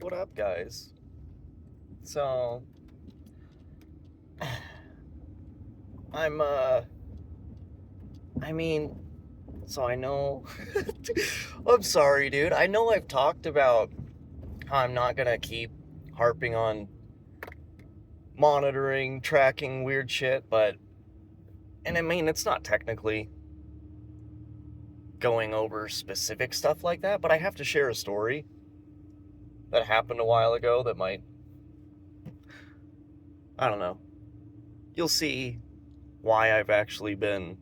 What up, guys? So, I'm, I mean, so I know, I'm sorry, dude. I know I've talked about how I'm not gonna keep harping on monitoring, tracking weird shit, and I mean, it's not technically going over specific stuff like that, but I have to share a story that happened a while ago that might, I don't know. You'll see why I've actually been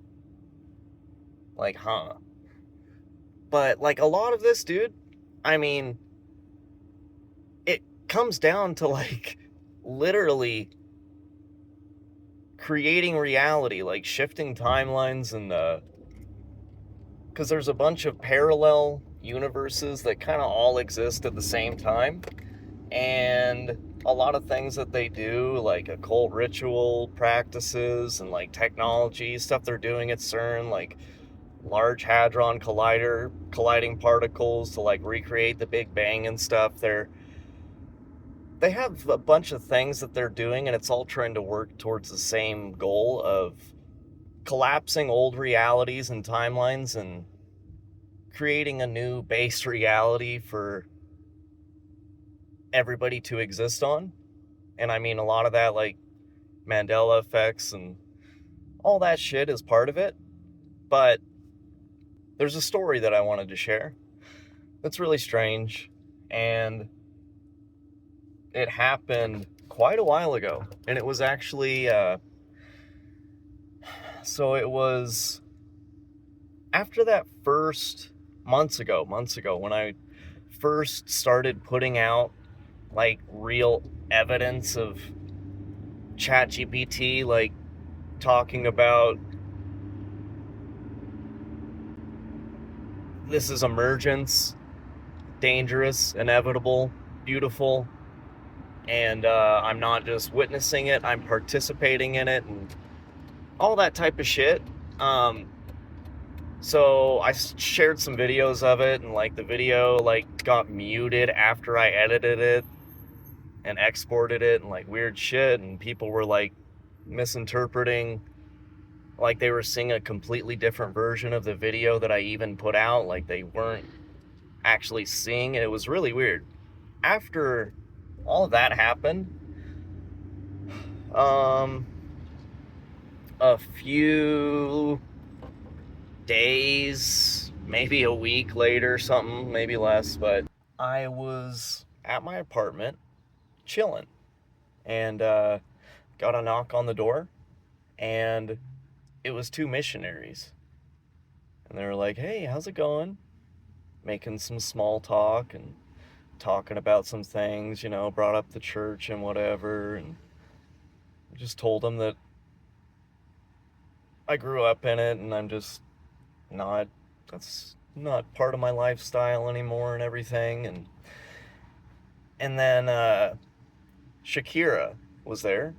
like, huh. But, like, a lot of this, dude, I mean, it comes down to, like, literally creating reality, like shifting timelines and, because there's a bunch of parallel universes that kind of all exist at the same time. And a lot of things that they do, like occult ritual practices and like technology stuff they're doing at CERN, like Large Hadron Collider colliding particles to like recreate the Big Bang and stuff. They have a bunch of things that they're doing, and it's all trying to work towards the same goal of collapsing old realities and timelines and creating a new base reality for everybody to exist on. And I mean, a lot of that, like Mandela effects and all that shit, is part of it. But there's a story that I wanted to share that's really strange, and it happened quite a while ago. And it was actually, so it was after that first months ago when I first started putting out like real evidence of ChatGPT, like talking about this is emergence, dangerous, inevitable, beautiful, and I'm not just witnessing it, I'm participating in it, and all that type of shit. Um, So I shared some videos of it, and like the video like got muted after I edited it and exported it and like weird shit, and people were like misinterpreting, like they were seeing a completely different version of the video that I even put out, like they weren't actually seeing it. It was really weird. After all of that happened, um a few days, maybe a week later, something, maybe less, but I was at my apartment chilling, and got a knock on the door, and it was two missionaries. And they were like, "Hey, how's it going?" Making some small talk and talking about some things, brought up the church and whatever, and just told them that I grew up in it and I'm just not, that's not part of my lifestyle anymore and everything. And then Shakira was there,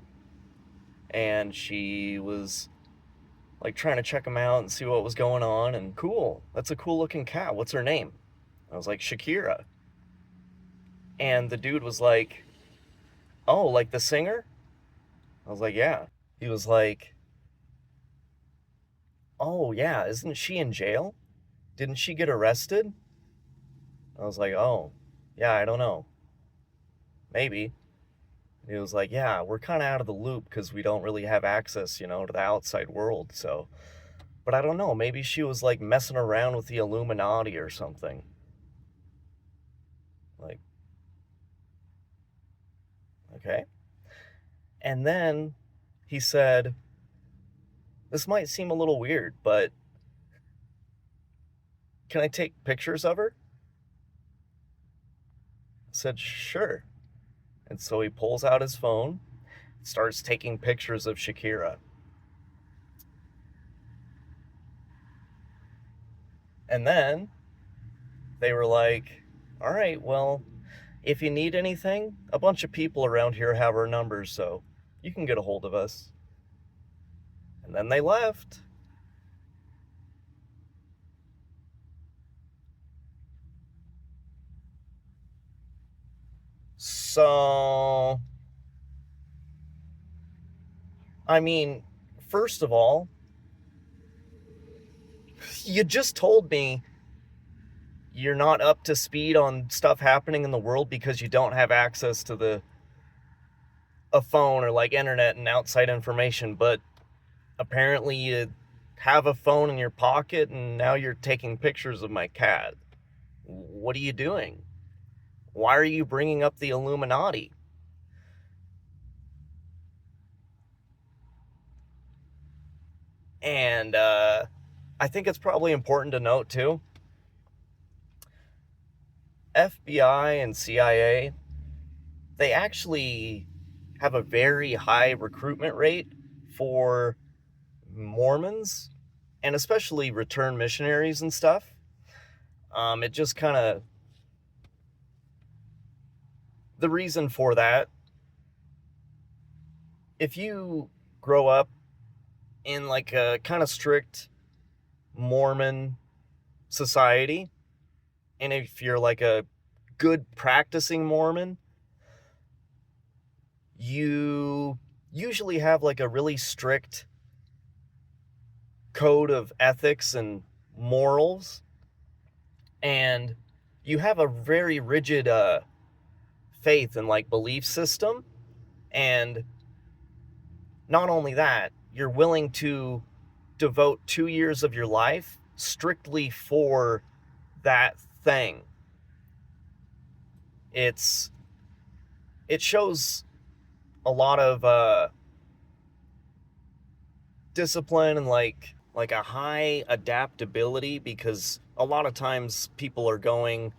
and she was like trying to check him out and see what was going on. And cool, that's a cool looking cat. What's her name? I was like, Shakira. And the dude was like, oh, like the singer? I was like, yeah. He was like, oh, yeah, isn't she in jail? Didn't she get arrested? I was like, oh, yeah, I don't know. Maybe. He was like, yeah, we're kind of out of the loop because we don't really have access, to the outside world. So, but I don't know. Maybe she was like messing around with the Illuminati or something. Like, okay. And then he said, this might seem a little weird, but can I take pictures of her? I said, sure. And so he pulls out his phone, starts taking pictures of Shakira. And then they were like, all right, well, if you need anything, a bunch of people around here have our numbers, so you can get a hold of us. And then they left. So, I mean, first of all, you just told me you're not up to speed on stuff happening in the world because you don't have access to a phone or like internet and outside information, but apparently you have a phone in your pocket and now you're taking pictures of my cat. What are you doing? Why are you bringing up the Illuminati? And I think it's probably important to note too, FBI and CIA, they actually have a very high recruitment rate for Mormons and especially return missionaries and stuff. It just kind of, the reason for that, if you grow up in like a kind of strict Mormon society, and if you're like a good practicing Mormon, you usually have like a really strict code of ethics and morals, and you have a very rigid faith and like belief system. And not only that, you're willing to devote 2 years of your life strictly for that thing. It shows a lot of discipline and like a high adaptability, because a lot of times people are going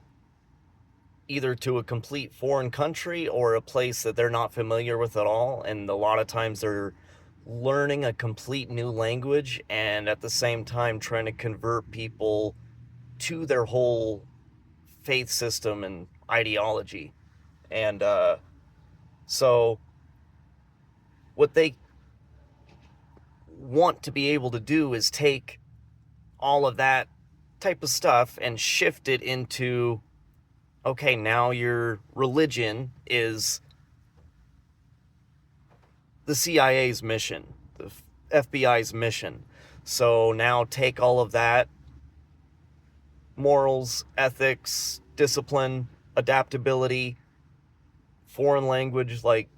either to a complete foreign country or a place that they're not familiar with at all, and a lot of times they're learning a complete new language and at the same time trying to convert people to their whole faith system and ideology. And so what they want to be able to do is take all of that type of stuff and shift it into, okay, now your religion is the CIA's mission, the FBI's mission. So now take all of that morals, ethics, discipline, adaptability, foreign language, like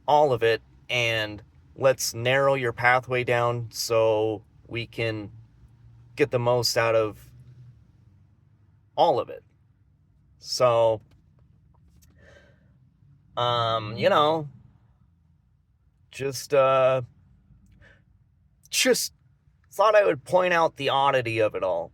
all of it, and let's narrow your pathway down so we can get the most out of all of it. So, you know, just thought I would point out the oddity of it all.